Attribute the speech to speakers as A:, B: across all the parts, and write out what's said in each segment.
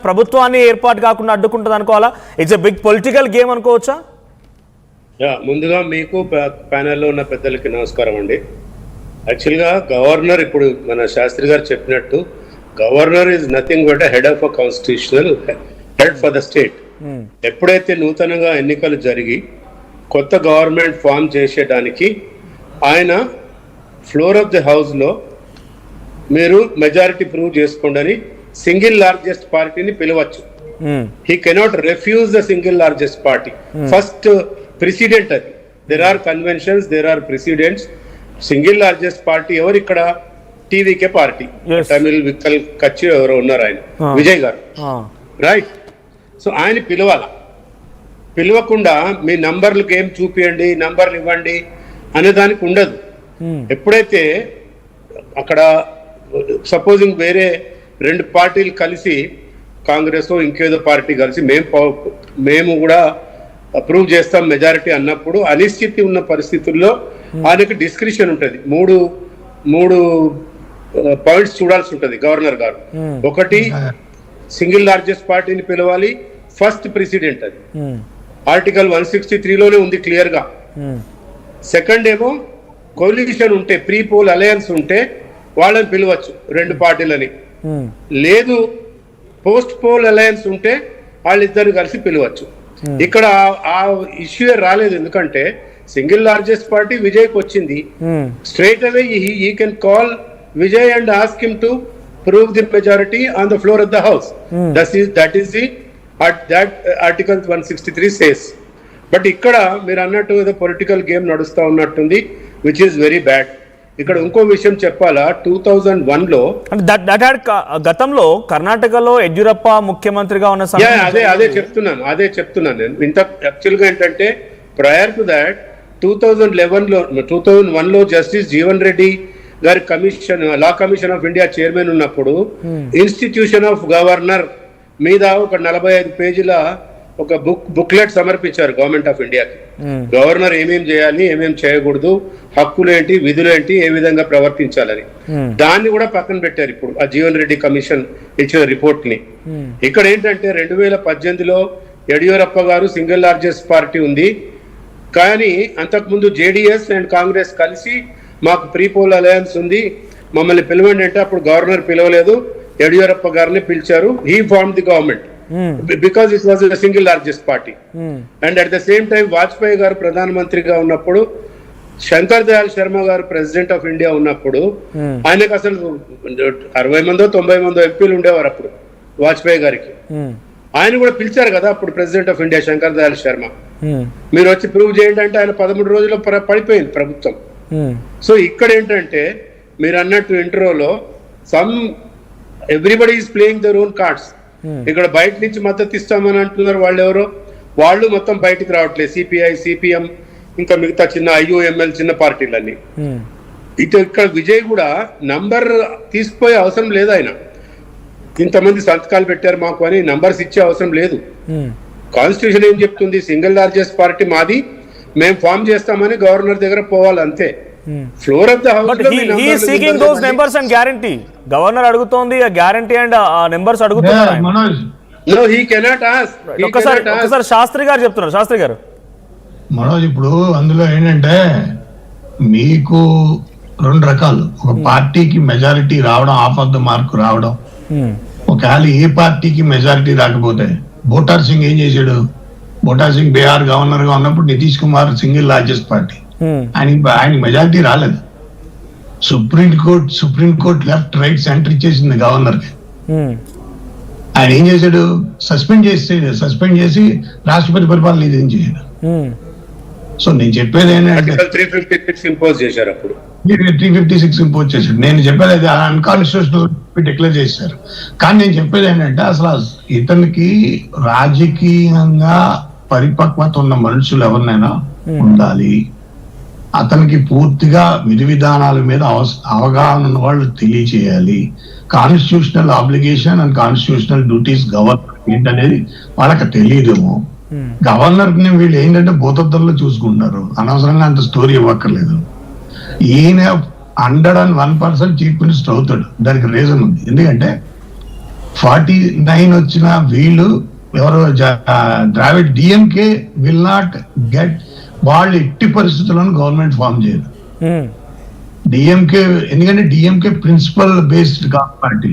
A: ప్రభుత్వాన్ని ఏర్పాటు కాకుండా అడ్డుకుంటుంది అనుకోవాలా? It's a big political game అనుకోవచ్చా?
B: ముందుగా మీకు ప్యానెల్లో ఉన్న పెద్దలకి నమస్కారం అండి. యాక్చువల్గా గవర్నర్ ఇప్పుడు మన శాస్త్రి గారు చెప్పినట్టు governor is nothing but head of a constitutional head for the state. ఎప్పుడైతే నూతనంగా ఎన్నికలు జరిగి కొత్త గవర్నమెంట్ ఫామ్ చేసేయడానికి ఆయన ఫ్లోర్ ఆఫ్ ది హౌస్లో మీరు మెజారిటీ ప్రూవ్ చేసుకోండి అని సింగిల్ లార్జెస్ట్ పార్టీని పిలవచ్చు. He cannot refuse the single largest party. First president అది. There are conventions, there are presidents. Single largest party ఎవరు ఇక్కడ? TVK party. తమిళ్ విక్కల్ కచ్చి ఎవరో ఉన్నారు, ఆయన విజయ్ గారు, రైట్? సో ఆయన పిలవాల. పిలవకుండా మీ నంబర్లకు ఏం చూపియండి, నంబర్లు ఇవ్వండి అనే దానికి ఉండదు. ఎప్పుడైతే అక్కడ సపోజింగ్ వేరే రెండు పార్టీలు కలిసి కాంగ్రెస్ ఇంకేదో పార్టీ కలిసి మేము కూడా అప్రూవ్ చేస్తాం మెజారిటీ అన్నప్పుడు అనిశ్చితి ఉన్న పరిస్థితుల్లో ఆయనకు డిస్క్రిషన్ ఉంటుంది. మూడు పాయింట్స్ చూడాల్సి ఉంటుంది గవర్నర్ గారు. ఒకటి, సింగిల్ లార్జెస్ట్ పార్టీని పిలవాలి, ఫస్ట్ ప్రెసిడెంట్, అది ఆర్టికల్ 163లోనే ఉంది క్లియర్ గా. సెకండ్ ఏమో కోలిషన్ ఉంటే, ప్రీ పోల్ అలయన్స్ ఉంటే వాళ్ళని పిలవచ్చు రెండు పార్టీలని. లేదు పోస్ట్ పోల్ అలయన్స్ ఉంటే వాళ్ళిద్దరు కలిసి పిలవచ్చు. ఇక్కడ ఆ ఇష్యూ రాలేదు, ఎందుకంటే సింగిల్ లార్జెస్ట్ పార్టీ విజయ్కి వచ్చింది. Straight away he can call Vijay and ask him to prove the majority on the floor of the house. That is the article 163 says. But ఇక్కడ మీరు అన్నట్టు ఏదో పొలిటికల్ గేమ్ నడుస్తా ఉన్నట్టుంది, విచ్ ఈస్ వెరీ బ్యాడ్. ఇక్కడ ఇంకో విషయం చెప్పాలా, 2001లో
A: గతంలో కర్ణాటకలో యడ్యూరప్ప ముఖ్యమంత్రిగా ఉన్న
B: అదే చెప్తున్నాను నేను. ఇంత యాక్చువల్గా ఏంటంటే ప్రయర్ టు దాట్ 2001లో జస్టిస్ జీవన్ రెడ్డి గారి commission, law commission of India chairman ఉన్నప్పుడు ఇన్స్టిట్యూషన్ ఆఫ్ గవర్నర్ మీద ఒక 45 పేజీల ఒక బుక్లెట్ సమర్పించారు గవర్నమెంట్ ఆఫ్ ఇండియాకి. గవర్నర్ ఏమేం చేయాలి, ఏమేం చేయకూడదు, హక్కులేంటి, విధులేంటి, ఏ విధంగా ప్రవర్తించాలని. దాన్ని కూడా పక్కన పెట్టారు ఇప్పుడు ఆ జీవన్ రెడ్డి కమిషన్ ఇచ్చిన రిపోర్ట్ ని. ఇక్కడ ఏంటంటే 2018లో యడియూరప్ప గారు సింగిల్ లార్జెస్ట్ పార్టీ ఉంది, కానీ అంతకుముందు జేడిఎస్ అండ్ కాంగ్రెస్ కలిసి మాకు ప్రీ పోల్ అలయన్స్ ఉంది, మమ్మల్ని పిలవండి అంటే అప్పుడు గవర్నర్ పిలవలేదు, యడియూరప్ప గారిని పిలిచారు. He form the government because it was a single largest party. And at the same time Vajpayee గారు ప్రధానమంత్రిగా ఉన్నప్పుడు, శంకర్ దయాళ్ శర్మ గారు ప్రెసిడెంట్ ఆఫ్ ఇండియా ఉన్నప్పుడు ఆయనకు అసలు 60 మందో 90 మందో ఎంపీలు ఉండేవారు అప్పుడు వాజ్పేయి గారికి. ఆయన కూడా పిలిచారు కదా అప్పుడు president of India Shankar Dayal Sharma, మీరు వచ్చి ప్రూవ్ చేయండి అంటే ఆయన 13 రోజుల్లో పడిపోయింది ప్రభుత్వం. సో ఇక్కడ ఏంటంటే మీరు అన్నట్టు ఇంట్రోలో everybody is playing their own cards. ఇక్కడ బయట నుంచి మద్దతు ఇస్తామని అంటున్నారు వాళ్ళు మొత్తం బయటికి రావట్లేదు. సిపిఐ, సిపిఎం, ఇంకా మిగతా చిన్న ఐయుఎంఎల్ చిన్న పార్టీలన్నీ. ఇక్కడ విజయ్ కూడా నంబర్ తీసుకుపోయే అవసరం లేదు. ఆయన ఇంతమంది సంతకాలు పెట్టారు మాకు అని నంబర్స్ ఇచ్చే అవసరం లేదు. కాన్స్టిట్యూషన్ ఏం చెప్తుంది? సింగిల్ లార్జెస్ట్ పార్టీ మాది, మేము ఫామ్ చేస్తామని గవర్నర్ దగ్గర పోవాలి, అంతే. Floor of the house
A: governor అడుగుతోంది గ్యారంటీ అండ్ నెంబర్స్ అడుగుతున్నారు. ఒకసారి శాస్త్రి గారు చెప్తున్నారు. శాస్త్రి గారు,
C: మనోజ్ ఇప్పుడు అందులో ఏంటంటే మీకు రెండు రకాలు. ఒక పార్టీకి మెజారిటీ రావడం, ఆఫ్ ఆఫ్ ద మార్క్ రావడం. ఒకవేళ ఏ పార్టీకి మెజారిటీ రాకపోతే, బోటార్ సింగ్ ఏం చేశాడు? బోటార్ సింగ్ బీహార్ గవర్నర్ గా ఉన్నప్పుడు Nitish Kumar single largest party, ఆయన మెజారిటీ రాలేదు. సుప్రీంకోర్టు లెఫ్ట్ రైట్ సెంటర్ ఇచ్చేసింది గవర్నర్ కి. ఆయన ఏం చేశాడు? సస్పెండ్ చేసి రాష్ట్రపతి పరిపాలన ఏం చేశాడు. సో నేను చెప్పేది ఏంటంటే
B: 356 ఇంపోజ్ చేశారు అప్పుడు.
C: 356 ఇంపోజ్ చేశాడు. నేను చెప్పేది అది అన్కాన్స్టిట్యూషనల్ డిక్లేర్ చేశారు. కానీ నేను చెప్పేది ఏంటంటే అసలు ఇతనికి రాజకీయంగా పరిపక్వత ఉన్న మనుషులు ఎవరినైనా ఉండాలి. అతనికి పూర్తిగా విధి విధానాల మీద అవగాహన ఉన్న వాళ్ళు తెలియచేయాలి. Constitutional obligation and constitutional duties governor ఏంటనేది వాళ్ళకి తెలియదేమో. గవర్నర్ ని వీళ్ళు ఏంటంటే భూతత్వంలో చూసుకుంటారు, అనవసరంగా అంత స్టోరీ ఇవ్వక్కర్లేదు. ఈయన 101% చీఫ్ మినిస్టర్ అవుతాడు. దానికి రీజన్ ఉంది. ఎందుకంటే 49 వచ్చిన వీళ్ళు ఎవరు Dravid DMK will not get, వాళ్ళు ఎట్టి పరిస్థితులను గవర్నమెంట్ ఫామ్ చేయరు. డిఎంకే ఎందుకంటే డిఎంకే ప్రిన్సిపల్ బేస్డ్ పార్టీ.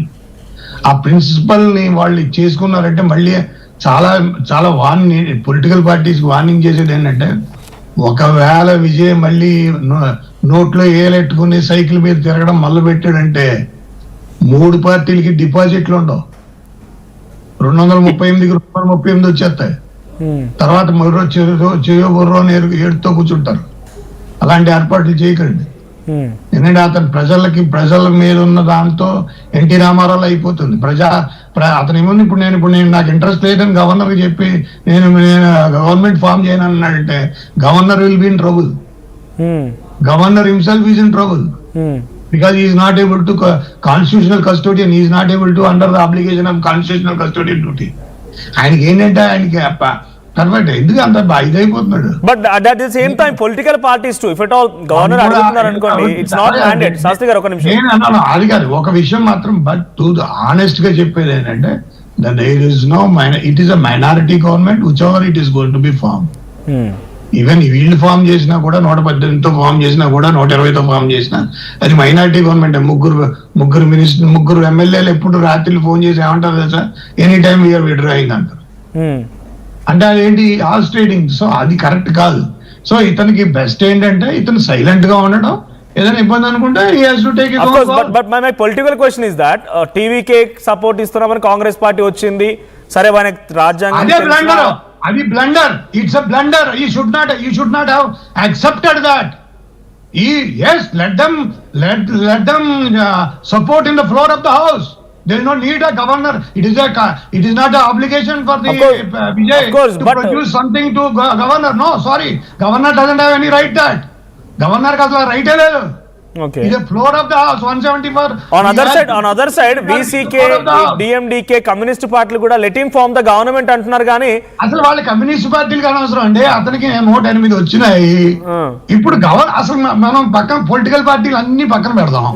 C: ఆ ప్రిన్సిపల్ ని వాళ్ళు చేసుకున్నారంటే మళ్ళీ చాలా చాలా వార్నింగ్, పొలిటికల్ పార్టీస్ వార్నింగ్ చేసేది ఏంటంటే, ఒకవేళ విజయ్ మళ్ళీ నోట్లో ఏలెట్టుకుని సైకిల్ మీద తిరగడం మొదలు పెట్టాడంటే 3 పార్టీలకి డిపాజిట్లు ఉండవు. 238 వచ్చేస్తాయి. తర్వాత మరో చెయ్యబుర్రో ఏడుతో కూర్చుంటారు. అలాంటి ఏర్పాట్లు చేయకండి. ఎందుకంటే అతను ప్రజల మీద ఉన్న దాంతో ఎన్టీ రామారావు అయిపోతుంది. అతను ఏముంది, ఇప్పుడు నేను నాకు ఇంట్రెస్ట్ లేదని గవర్నర్ చెప్పి నేను గవర్నమెంట్ ఫామ్ చేయను అన్నాడంటే governor will be in trouble. Governor himself is in trouble because he is not able to constitutional custodian, he is not able to under the obligation of constitutional custodian duty. ఆయనకి ఏంటంటే ఆయనకి perfect ఎందుకు అంత ఇదైపోతున్నాడు.
A: But at the same time political parties too if at all governor అడుగుతున్నారు అనుకోండి, it's not mandate. Sastry గారు ఒక నిమిషం,
C: నేను అన్నాను అది కాదు, ఒక విషయం మాత్రం బట్ టు ఆనెస్ట్ గా చెప్పేది ఏంటంటే there is no it is a minority government which ever it is going to be form. Even వీళ్ళు ఫామ్ చేసినా కూడా 118తో ఫామ్ చేసినా కూడా 120తో ఫామ్ చేసినా అది మైనారిటీ గవర్నమెంట్. ముగ్గురు మినిస్టర్, 3 ఎమ్మెల్యేలు ఎప్పుడు రాత్రి ఫోన్ చేసి ఏమంటారు తెలుసా, ఎనీ టైమ్ యూఆర్ విత్డ్రాయింగ్ అంటారు. అంటే అదేంటి హార్స్ ట్రేడింగ్. సో అది కరెక్ట్ కాదు. సో ఇతనికి బెస్ట్ ఏంటంటే ఇతను సైలెంట్ గా ఉండడం, ఏదైనా ఇబ్బంది అనుకుంటే he has to take it on board.
A: But my political question is that TVK support ఇస్తున్నామని కాంగ్రెస్ పార్టీ వచ్చింది. సరే మనకి రాజ్యాంగం
C: అది blunder. It's a blunder. He should not have accepted that. Yes, let them support in the floor of the house. There is no need a governor. It is not an obligation for the Vijay to produce something to governor. No, sorry. Governor doesn't have any right that. Governor ka asla right hai.
A: Okay.
C: It is the floor of the house 174.
A: On other side VCK, DMDK communist పార్టీలు కూడా let him form the government అంటున్నారు. కానీ
C: అసలు వాళ్ళ communist పార్టీలు అనవసరం అండి. అతనికి 108 వచ్చినాయి. ఇప్పుడు అసలు మనం పక్కన పొలిటికల్ పార్టీలు అన్ని పక్కన పెడదాం.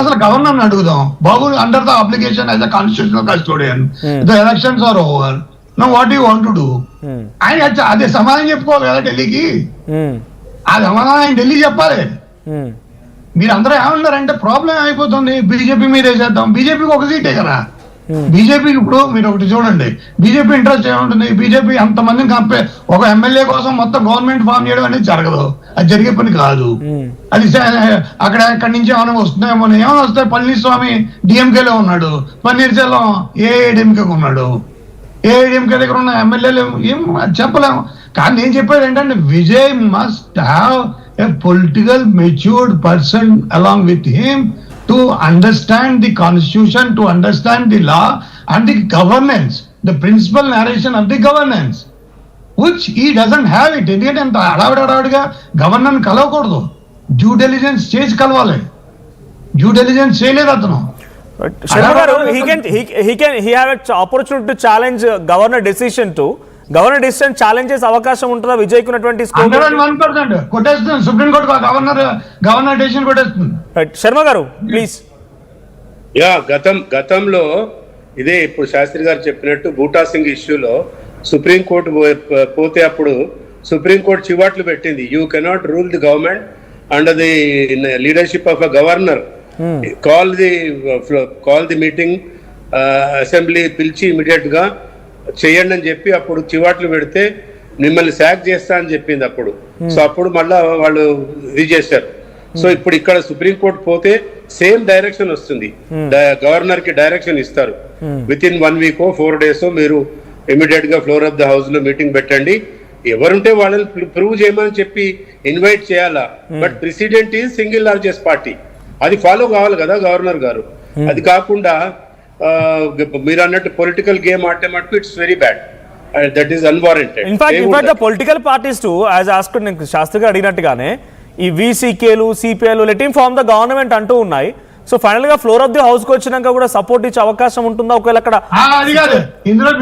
C: అసలు గవర్నర్ అడుగుదాం, బాబు under the application as a constitutional custodian the elections are over, no what you want to do. ఆయన అదే సమాధానం చెప్పుకోవాలి కదా ఢిల్లీకి. ఆ సమాధానం ఆయన ఢిల్లీ చెప్పాలి. మీరు అందరూ ఏమన్నారంటే ప్రాబ్లం అయిపోతుంది, బీజేపీ మీద వేసేద్దాం. బీజేపీకి ఒక సీటే కదా. బీజేపీకి ఇప్పుడు మీరు ఒకటి చూడండి, బీజేపీ ఇంట్రెస్ట్ ఏముంటుంది. బీజేపీ అంతమందిని ఒక ఎమ్మెల్యే కోసం మొత్తం గవర్నమెంట్ ఫామ్ చేయడం అనేది జరగదు. అది జరిగే పని కాదు. అది అక్కడి నుంచి ఏమైనా వస్తున్నాయేమో. ఏమైనా వస్తాయి. పళనిస్వామి డిఎంకేలో ఉన్నాడు, పన్నీర్ సెల్వం ఏఐడిఎంకేకి ఉన్నాడు. ఏఐడిఎంకే దగ్గర ఉన్న ఎమ్మెల్యేలు ఏం చెప్పలేము. కానీ నేను చెప్పేది ఏంటంటే Vijay must have a political matured person along with him to understand the constitution, to understand the law and the governance, the principal narration of the governance, which he doesn't have it. ఎందుకంటే అంత అడావిడిగా governor కలవకూడదు. Due diligence చేసి కలవాలి. Due diligence చేయలేదు అతను.
A: శర్మ గారు, he have an opportunity to challenge governor decision to governor decision challenge చేసే అవకాశం ఉంటుందా విజయ్ ఉన్నటువంటి స్కోప్?
C: 101% కొట్టేస్తుంది సుప్రీం కోర్టు. గవర్నర్ డిసిషన్ కొట్టేస్తుంది.
A: శర్మ గారు ప్లీజ్.
B: గతంలో ఇదే ఇప్పుడు శాస్త్రి గారు చెప్పినట్టు బూటా సింగ్ ఇష్యూలో సుప్రీంకోర్టు పోతే అప్పుడు సుప్రీంకోర్టు చివాట్లు పెట్టింది. You cannot rule the government under the leadership of a governor. Call the meeting, assembly పిలిచి ఇమీడియట్ గా చెయ్యండి అని చెప్పి అప్పుడు చివాట్లు పెడితే మిమ్మల్ని శాక్ చేస్తా అని చెప్పింది అప్పుడు. సో అప్పుడు మళ్ళా వాళ్ళు ఇది చేశారు. సో ఇప్పుడు ఇక్కడ సుప్రీంకోర్టు పోతే సేమ్ డైరెక్షన్ వస్తుంది. గవర్నర్ కి డైరెక్షన్ ఇస్తారు, విత్ ఇన్ 1 వీక్ 4 days మీరు ఇమీడియట్ గా ఫ్లోర్ ఆఫ్ ద హౌస్ లో మీటింగ్ పెట్టండి. ఎవరుంటే వాళ్ళని ప్రూవ్ చేయమని చెప్పి ఇన్వైట్ చేయాలా. But president is single largest party. అది ఫాలో కావాలి కదా గవర్నర్ గారు. అది కాకుండా మీరు అన్నట్టు పొలిటికల్ గేమ్ ఆడే మటుకు it's very bad. That is unwarranted.
A: In fact the political parties too as asked, నేను శాస్త్రి గారు అడిగినట్టుగానే ఈ వీసీకేలు సిపిఐలు let him form the government అంటూ ఉన్నాయి. సో ఫైనల్ గా ఫ్లోర్ ఆఫ్ ది హౌస్ కి వచ్చినాక కూడా సపోర్ట్ ఇచ్చే అవకాశం ఉంటుందా ఒకవేళ అక్కడ?